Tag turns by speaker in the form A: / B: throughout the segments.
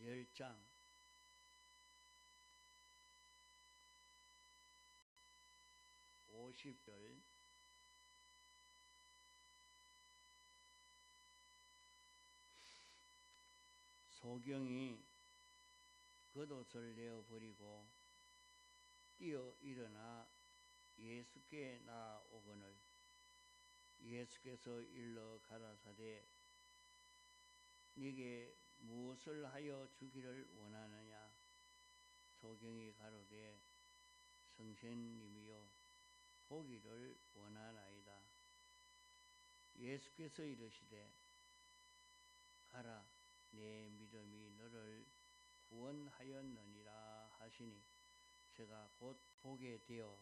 A: 10장 (50절) 소경이 겉옷을 내어버리고 뛰어 일어나 예수께 나아오거늘 예수께서 일러 가라사대 네게 무엇을 하여 주기를 원하느냐. 소경이 가로되 선생님이여 보기를 원하나이다. 예수께서 이르시되 가라 내 믿음이 너를 구원하였느니라 하시니 제가 곧 보게 되어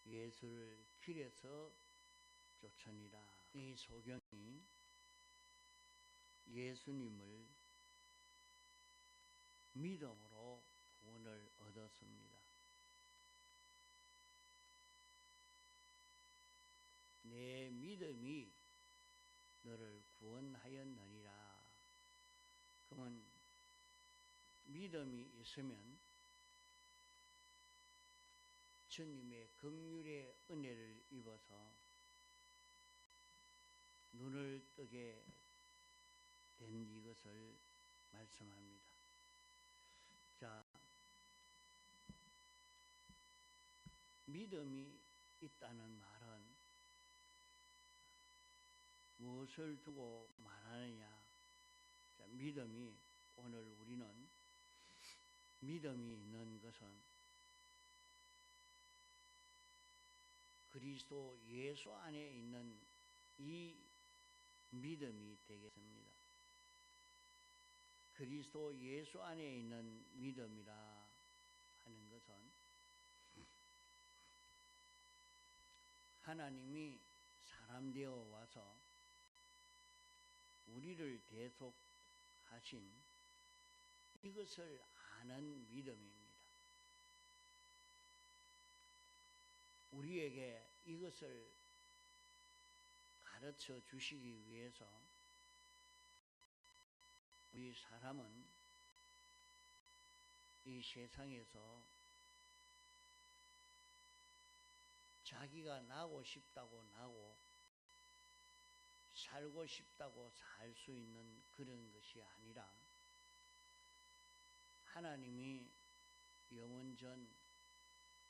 A: 예수를 길에서 쫓으니라. 이 소경이 예수님을 믿음으로 구원을 얻었습니다. 내 믿음이 너를 구원하였느니라. 그러면 믿음이 있으면 주님의 긍휼의 은혜를 입어서 눈을 뜨게 된 이것을 말씀합니다. 자, 믿음이 있다는 말은 무엇을 두고 말하느냐. 자, 믿음이, 오늘 우리는 믿음이 있는 것은 그리스도 예수 안에 있는 이 믿음이 되겠습니다. 그리스도 예수 안에 있는 믿음이라 하는 것은 하나님이 사람 되어 와서 우리를 대속하신 이것을 아는 믿음입니다. 우리에게 이것을 가르쳐 주시기 위해서 우리 사람은 이 세상에서 자기가 나고 싶다고 나고 살고 싶다고 살 수 있는 그런 것이 아니라 하나님이 영원전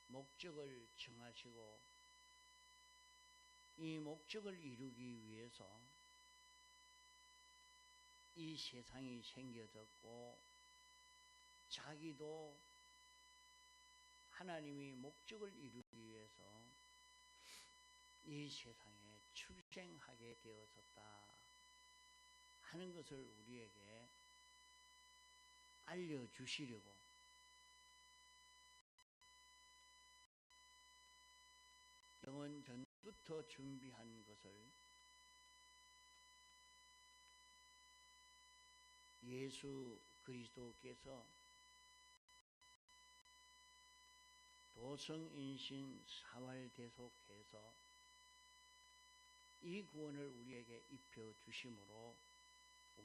A: 목적을 정하시고 이 목적을 이루기 위해서 이 세상이 생겨졌고 자기도 하나님이 목적을 이루기 위해서 이 세상에 출생하게 되어졌다 하는 것을 우리에게 알려주시려고 영원 전부터 준비한 것을 예수 그리스도께서 도성인신 사활대속해서 이 구원을 우리에게 입혀주심으로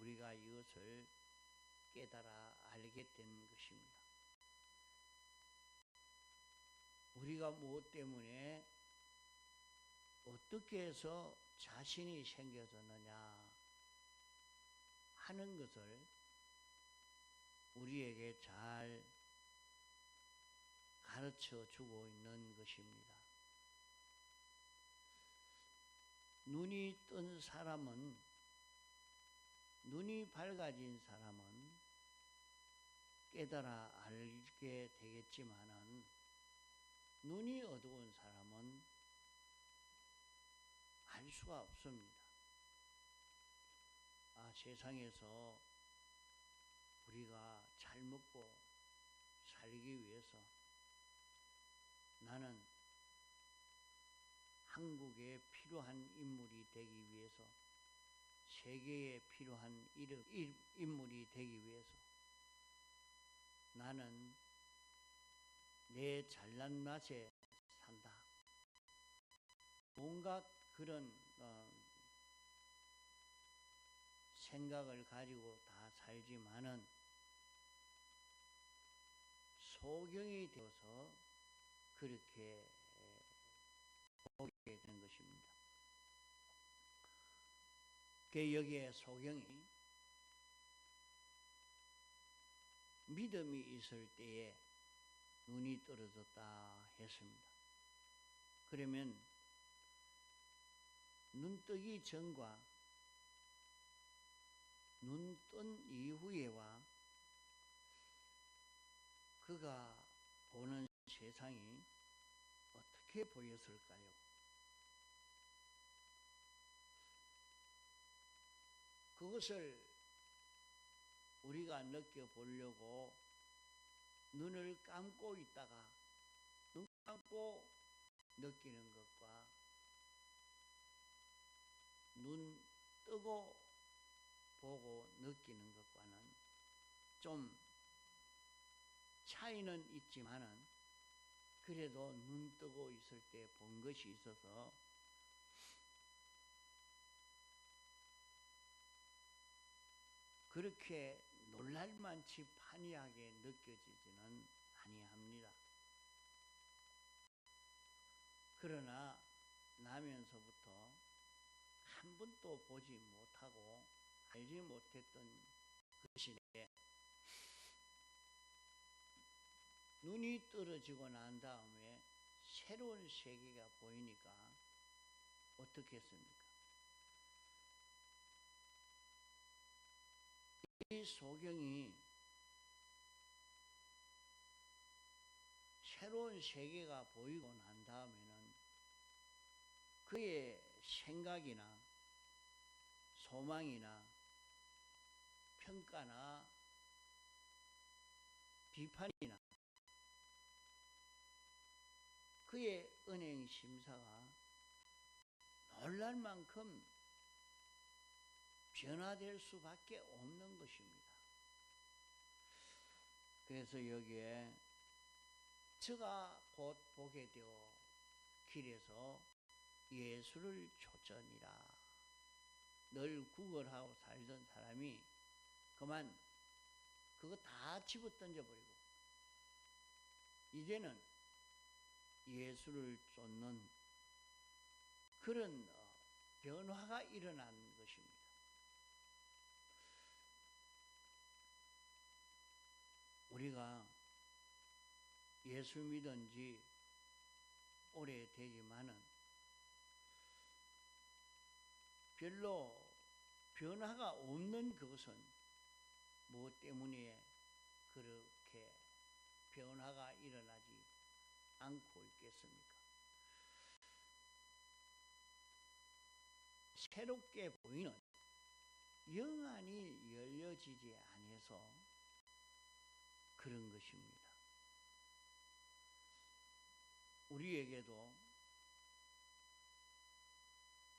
A: 우리가 이것을 깨달아 알게 된 것입니다. 우리가 무엇 때문에 어떻게 해서 자신이 생겨졌느냐 하는 것을 우리에게 잘 가르쳐 주고 있는 것입니다. 눈이 뜬 사람은, 눈이 밝아진 사람은 깨달아 알게 되겠지만은 눈이 어두운 사람은 알 수가 없습니다. 세상에서 우리가 잘 먹고 살기 위해서 나는 한국에 필요한 인물이 되기 위해서, 세계에 필요한 인물이 되기 위해서 나는 내 잘난 맛에 산다. 온갖 그런 생각을 가지고 다 살지만은 소경이 되어서 그렇게 보게 되는 것입니다. 그 여기에 소경이 믿음이 있을 때에 눈이 떨어졌다 했습니다. 그러면 눈 뜨기 전과 눈 뜬 이후에와 그가 보는 세상이 어떻게 보였을까요? 그것을 우리가 느껴보려고 눈을 감고 있다가 눈 감고 느끼는 것과 눈 뜨고 보고 느끼는 것과는 좀 차이는 있지만은 그래도 눈 뜨고 있을 때 본 것이 있어서 그렇게 놀랄만치 판이하게 느껴지지는 아니합니다. 그러나 나면서부터 한 번도 보지 못하고 알지 못했던 것인데 눈이 떨어지고 난 다음에 새로운 세계가 보이니까 어떻겠습니까? 이 소경이 새로운 세계가 보이고 난 다음에는 그의 생각이나 소망이나 평가나 비판이나 그의 은행 심사가 놀랄 만큼 변화될 수밖에 없는 것입니다. 그래서 여기에 저가 곧 보게 되어 길에서 예수를 쫓으니라. 늘 구걸하고 살던 사람이 그만 그거 다 집어 던져버리고 이제는 예수를 쫓는 그런 변화가 일어난 것입니다. 우리가 예수 믿은 지 오래되지만은 별로 변화가 없는 그것은 무엇 때문에 그렇게 변화가 일어나지 않고 있겠습니까? 새롭게 보이는 영안이 열려지지 않아서 그런 것입니다. 우리에게도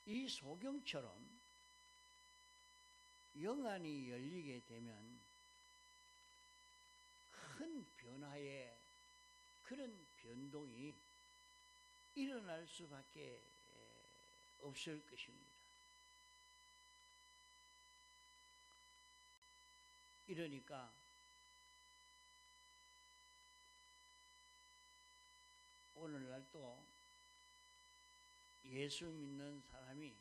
A: 이 소경처럼 영안이 열리게 되면 큰 변화의 그런 변동이 일어날 수밖에 없을 것입니다. 이러니까 오늘날도 예수 믿는 사람이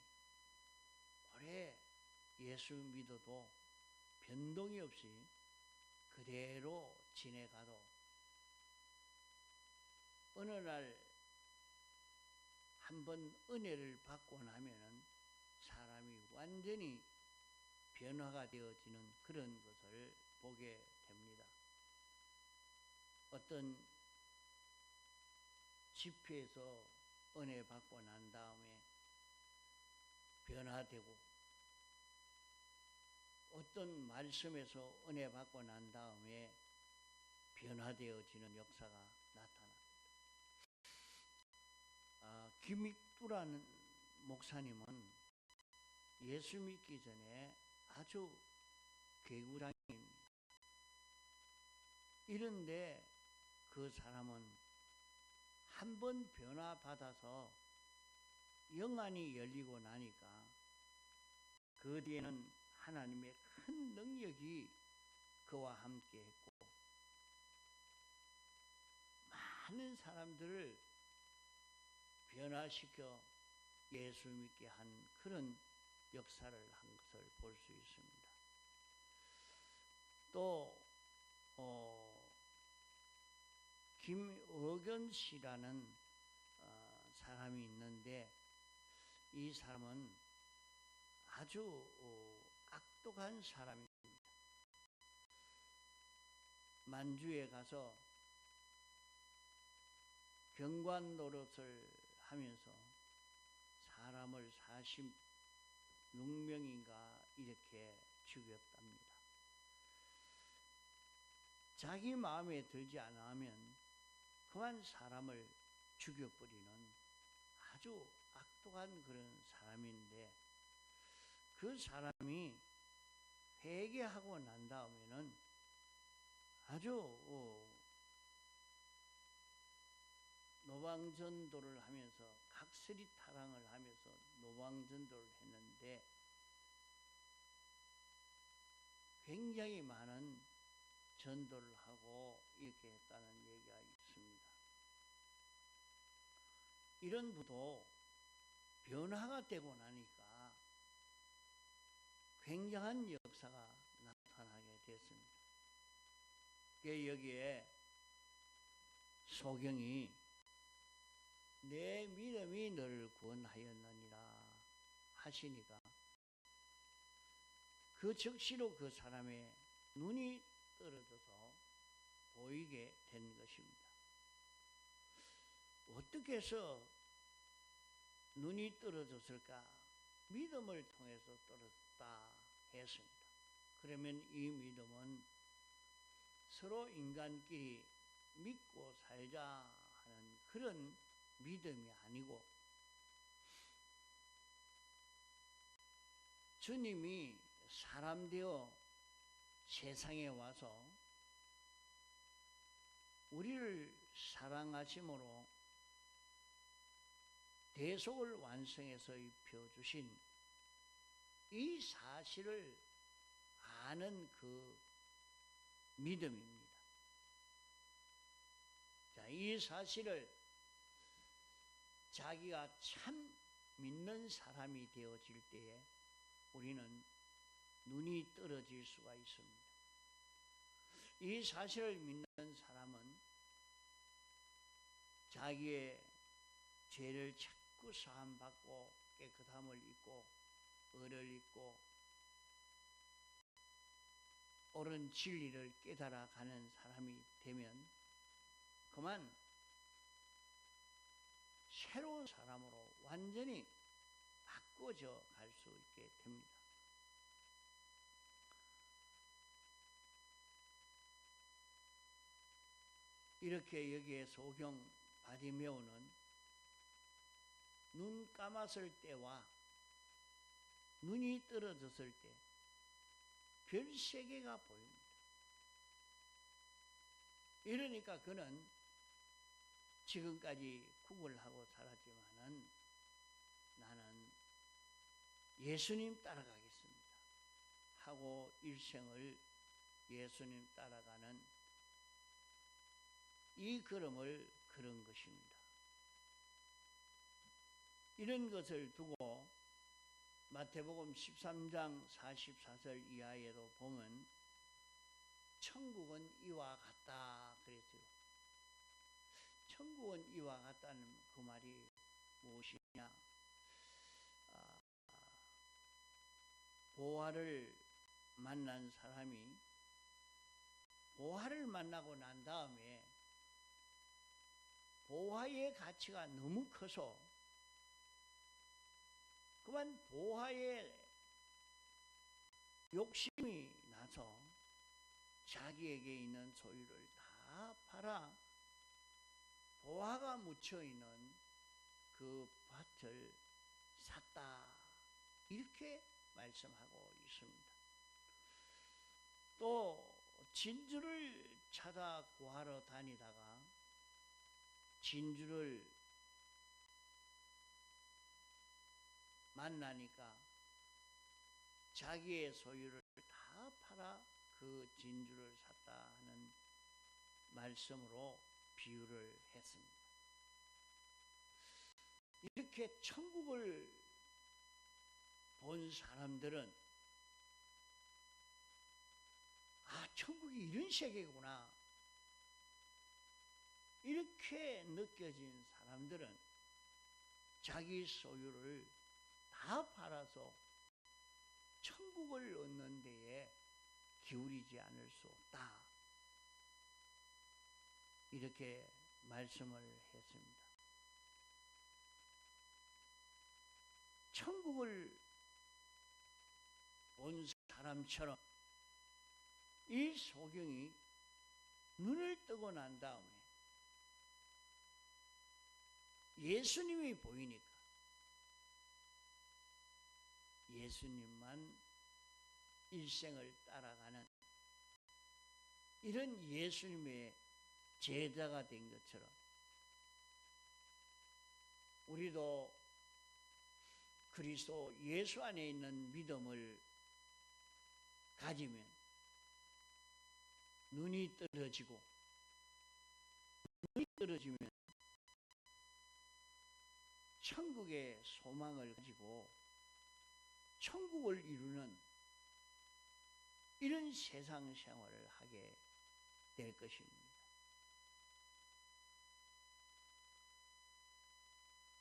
A: 오래 예수 믿어도 변동이 없이 그대로 지내가도 어느 날 한번 은혜를 받고 나면은 사람이 완전히 변화가 되어지는 그런 것을 보게 됩니다. 어떤 집회에서 은혜 받고 난 다음에 변화되고 어떤 말씀에서 은혜 받고 난 다음에 변화되어지는 역사가 나타납니다. 김익두라는 목사님은 예수 믿기 전에 아주 괴구장입니다. 이런데 그 사람은 한번 변화받아서 영안이 열리고 나니까 그 뒤에는 하나님의 큰 능력이 그와 함께 했고 많은 사람들을 변화시켜 예수 믿게 한 그런 역사를 한 것을 볼 수 있습니다. 또 김어견 씨라는 사람이 있는데, 이 사람은 아주 악독한 사람입니다. 만주에 가서 경관 노릇을 하면서 사람을 46명인가 이렇게 죽였답니다. 자기 마음에 들지 않으면 그만 사람을 죽여버리는 아주 악독한 그런 사람인데, 그 사람이 회개하고 난 다음에는 아주 노방전도를 하면서 각설이 타랑을 하면서 노방전도를 했는데, 굉장히 많은 전도를 하고 이렇게 했다는 얘기가 있습니다. 이런 분도 변화가 되고 나니까 굉장한 역사가 나타나게 됐습니다. 여기에 소경이 내 믿음이 너를 구원하였느니라 하시니까 그 즉시로 그 사람의 눈이 떨어져서 보이게 된 것입니다. 어떻게 해서 눈이 떨어졌을까? 믿음을 통해서 떨어졌다 했습니다. 그러면 이 믿음은 서로 인간끼리 믿고 살자 하는 그런 믿음이 아니고, 주님이 사람 되어 세상에 와서 우리를 사랑하심으로 대속을 완성해서 입혀주신 이 사실을 아는 그 믿음입니다. 자, 이 사실을 자기가 참 믿는 사람이 되어질 때에 우리는 눈이 떨어질 수가 있습니다. 이 사실을 믿는 사람은 자기의 죄를 자꾸 사함받고 깨끗함을 잊고 의를 잊고 옳은 진리를 깨달아가는 사람이 되면 그만 새로운 사람으로 완전히 바꿔져 갈 수 있게 됩니다. 이렇게 여기에 소경 바디메오는 눈 감았을 때와 눈이 떨어졌을 때 별 3개가 보입니다. 이러니까 그는 지금까지 구걸하고 살았지만은 나는 예수님 따라가겠습니다 하고 일생을 예수님 따라가는 이 걸음을 걸은 것입니다. 이런 것을 두고 마태복음 13장 44절 이하에도 보면 천국은 이와 같다 그랬어요. 천국은 이와 같다는 그 말이 무엇이냐? 보화를 만난 사람이 보화를 만나고 난 다음에 보화의 가치가 너무 커서 그만 보화에 욕심이 나서 자기에게 있는 소유를 다 팔아 보화가 묻혀있는 그 밭을 샀다 이렇게 말씀하고 있습니다. 또 진주를 찾아 구하러 다니다가 진주를 만나니까 자기의 소유를 다 팔아 그 진주를 샀다 하는 말씀으로 비유를 했습니다. 이렇게 천국을 본 사람들은 천국이 이런 세계구나 이렇게 느껴진 사람들은 자기 소유를 다 팔아서 천국을 얻는 데에 기울이지 않을 수 없다, 이렇게 말씀을 했습니다. 천국을 본 사람처럼 이 소경이 눈을 뜨고 난 다음에 예수님이 보이니까 예수님만 일생을 따라가는 이런 예수님의 제자가 된 것처럼 우리도 그리스도 예수 안에 있는 믿음을 가지면 눈이 떨어지고, 눈이 떨어지면 천국의 소망을 가지고 천국을 이루는 이런 세상 생활을 하게 될 것입니다.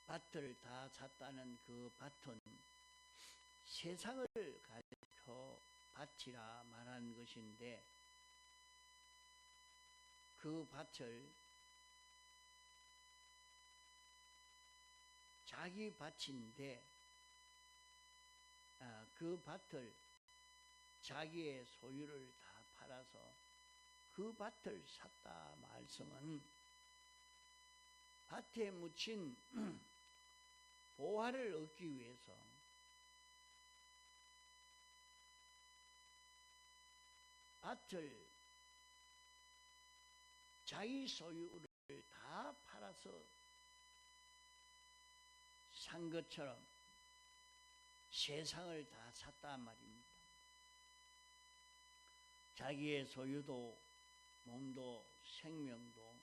A: 밭을 다 샀다는 그 밭은 세상을 가리켜 밭이라 말한 것인데, 그 밭을 자기 밭인데 그 밭을 자기의 소유를 다 팔아서 그 밭을 샀다 말씀은 밭에 묻힌 보화를 얻기 위해서 밭을 자기 소유를 다 팔아서 산 것처럼 세상을 다 샀단 말입니다. 자기의 소유도 몸도 생명도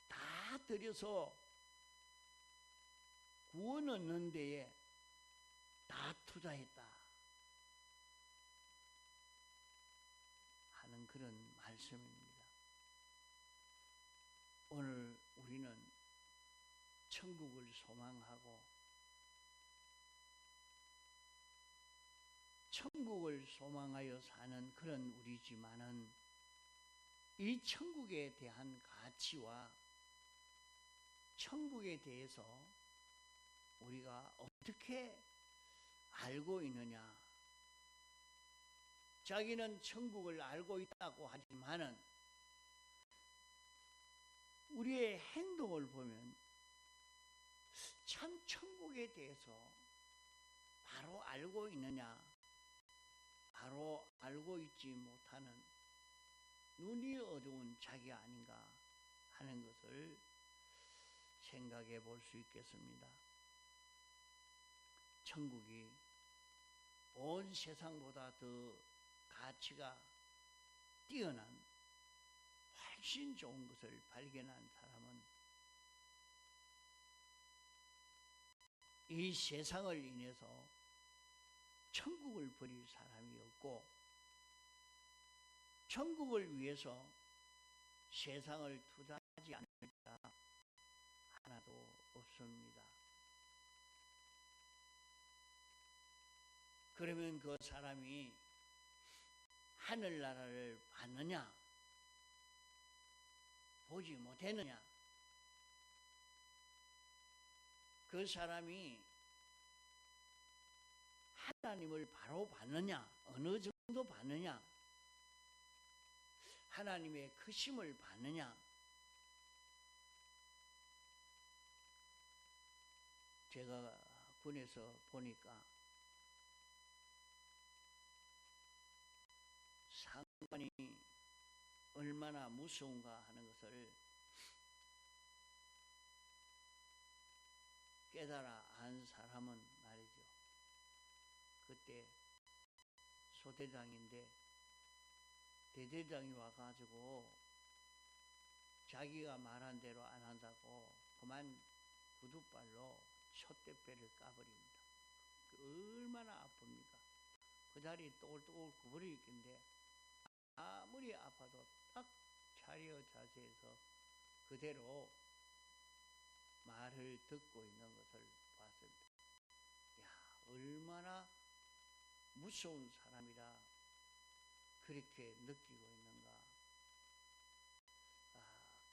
A: 다 들여서 구원 얻는 데에 다 투자했다 하는 그런 말씀입니다. 오늘 우리는 천국을 소망하고 천국을 소망하여 사는 그런 우리지만은 이 천국에 대한 가치와 천국에 대해서 우리가 어떻게 알고 있느냐. 자기는 천국을 알고 있다고 하지만은 우리의 행동을 보면 참 천국에 대해서 바로 알고 있느냐, 바로 알고 있지 못하는 눈이 어두운 자기가 아닌가 하는 것을 생각해 볼 수 있겠습니다. 천국이 온 세상보다 더 가치가 뛰어난 훨씬 좋은 것을 발견한 사람은 이 세상을 인해서 천국을 버릴 사람이 없고, 천국을 위해서 세상을 투자하지 않을 자 하나도 없습니다. 그러면 그 사람이 하늘나라를 봤느냐, 보지 못했느냐? 그 사람이 하나님을 바로 봤느냐, 어느 정도 봤느냐, 하나님의 크심을 봤느냐? 제가 군에서 보니까 상관이 얼마나 무서운가 하는 것을 깨달아 안 사람은 말이죠. 그때 소대장인데 대대장이 와가지고 자기가 말한 대로 안 한다고 그만 구두발로 촛대뼈를 까버립니다. 얼마나 아픕니까? 그 자리에 또글또글 구부려 있긴데 아무리 아파도 딱 차려 자세에서 그대로 말을 듣고 있는 것을 봤습니다. 야, 얼마나 무서운 사람이라 그렇게 느끼고 있는가.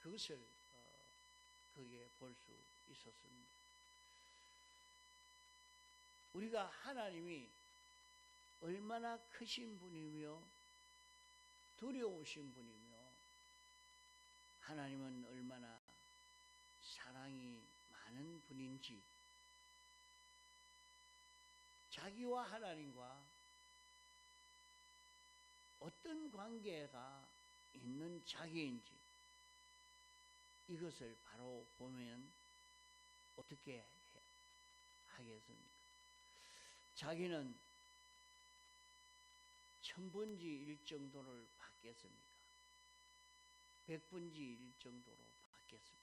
A: 그것을 거기에 볼 수 있었습니다. 우리가 하나님이 얼마나 크신 분이며 두려우신 분이며 하나님은 얼마나 사랑이 많은 분인지, 자기와 하나님과 어떤 관계가 있는 자기인지 이것을 바로 보면 어떻게 하겠습니까? 자기는 천분지 일 정도를 받겠습니까? 백분지 일 정도로 받겠습니까?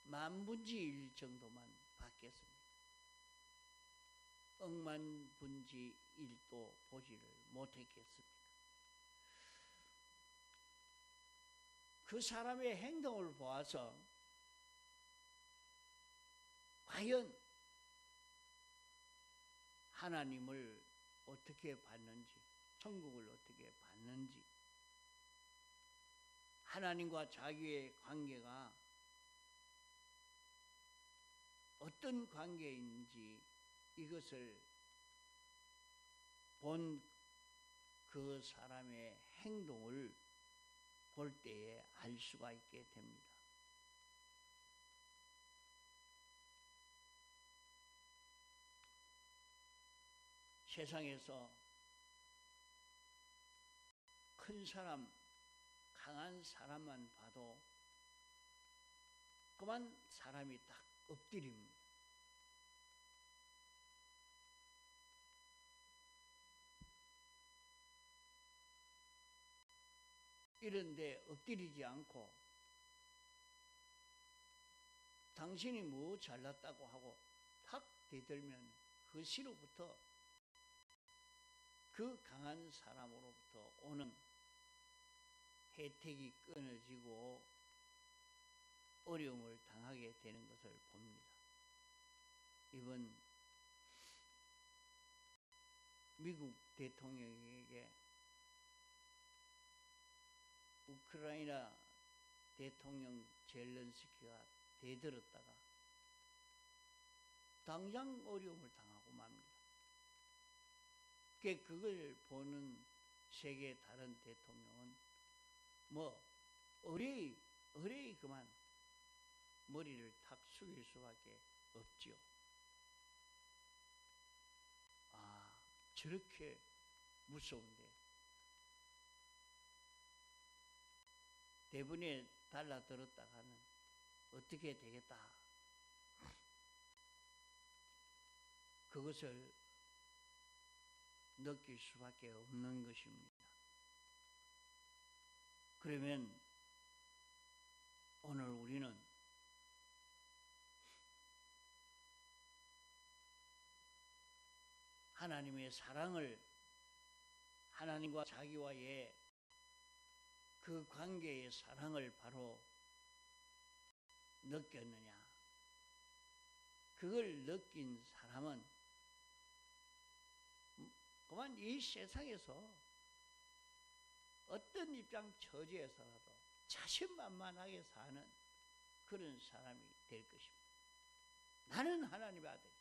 A: 만분지 일 정도만 받겠습니까? 억만분지 일도 보지를 못했겠습니까? 그 사람의 행동을 보아서 과연 하나님을 어떻게 받는지, 천국을 어떻게 받는지, 하나님과 자기의 관계가 어떤 관계인지 이것을 본 그 사람의 행동을 볼 때에 알 수가 있게 됩니다. 세상에서 큰 사람, 강한 사람만 봐도 그만 사람이 딱 엎드립니다. 이런데 엎드리지 않고 당신이 뭐 잘났다고 하고 탁 대들면 그 시로부터, 그 강한 사람으로부터 오는 혜택이 끊어지고 어려움을 당하게 되는 것을 봅니다. 이번 미국 대통령에게 우크라이나 대통령 젤렌스키가 대들었다가 당장 어려움을 당하고 맙니다. 그걸 보는 세계 다른 대통령은 뭐 어레이 그만 머리를 탁 숙일 수밖에 없지요. 저렇게 무서운데 대번에 달라들었다가는 어떻게 되겠다. 그것을 느낄 수밖에 없는 것입니다. 그러면 오늘 우리는 하나님의 사랑을, 하나님과 자기와의 그 관계의 사랑을 바로 느꼈느냐? 그걸 느낀 사람은 그만 이 세상에서 어떤 입장 처지에서라도 자신만만하게 사는 그런 사람이 될 것입니다. 나는 하나님의 아들이다.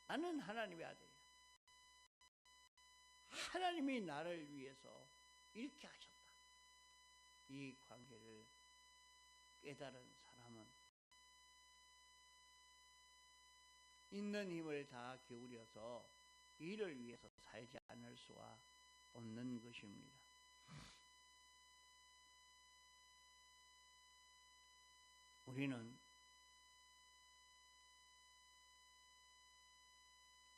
A: 나는 하나님의 아들이다. 하나님이 나를 위해서 이렇게 하셨다. 이 관계를 깨달은 사람은 있는 힘을 다 기울여서 이를 위해서 살지 않을 수가 없는 것입니다. 우리는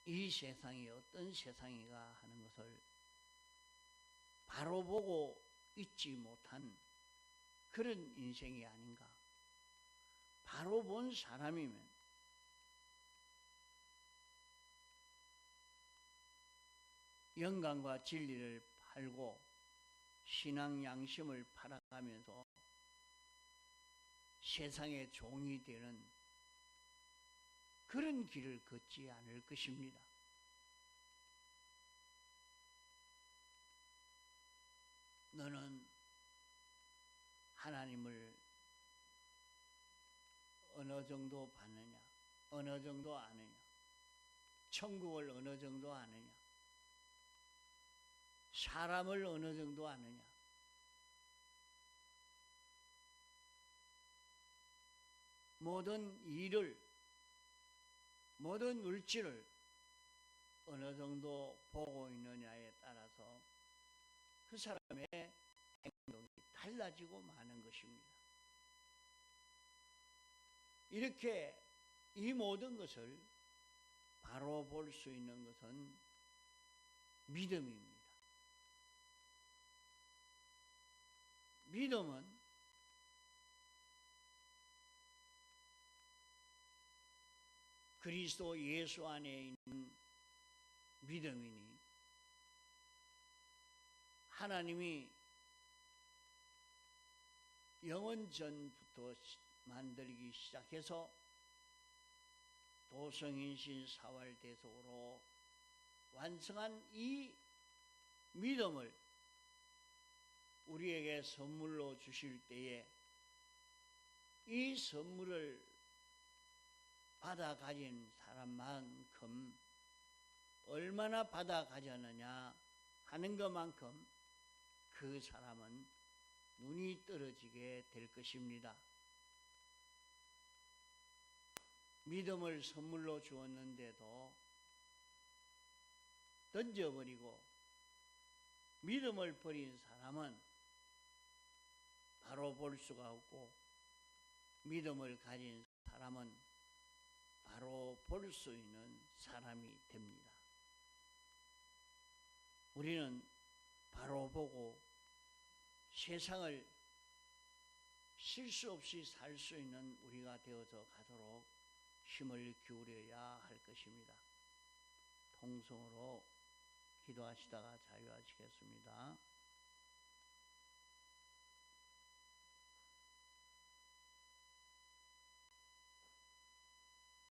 A: 이 세상이 어떤 세상인가 하는 것을 바로 보고 잊지 못한 그런 인생이 아닌가. 바로 본 사람이면 영광과 진리를 팔고 신앙 양심을 팔아가면서 세상의 종이 되는 그런 길을 걷지 않을 것입니다. 너는 하나님을 어느 정도 받느냐? 어느 정도 아느냐? 천국을 어느 정도 아느냐? 사람을 어느 정도 아느냐? 모든 일을, 모든 물질을 어느 정도 보고 있느냐에 따라서 그 사람의 행동이 달라지고 마는 것입니다. 이렇게 이 모든 것을 바로 볼 수 있는 것은 믿음입니다. 믿음은 그리스도 예수 안에 있는 믿음이니 하나님이 영원 전부터 만들기 시작해서 도성인신 사활대속으로 완성한 이 믿음을 우리에게 선물로 주실 때에 이 선물을 받아 가진 사람만큼 얼마나 받아 가졌느냐 하는 것만큼 그 사람은 눈이 떨어지게 될 것입니다. 믿음을 선물로 주었는데도 던져버리고 믿음을 버린 사람은 바로 볼 수가 없고 믿음을 가진 사람은 바로 볼 수 있는 사람이 됩니다. 우리는 바로 보고 세상을 실수 없이 살 수 있는 우리가 되어서 가도록 힘을 기울여야 할 것입니다. 통성으로 기도하시다가 자유하시겠습니다.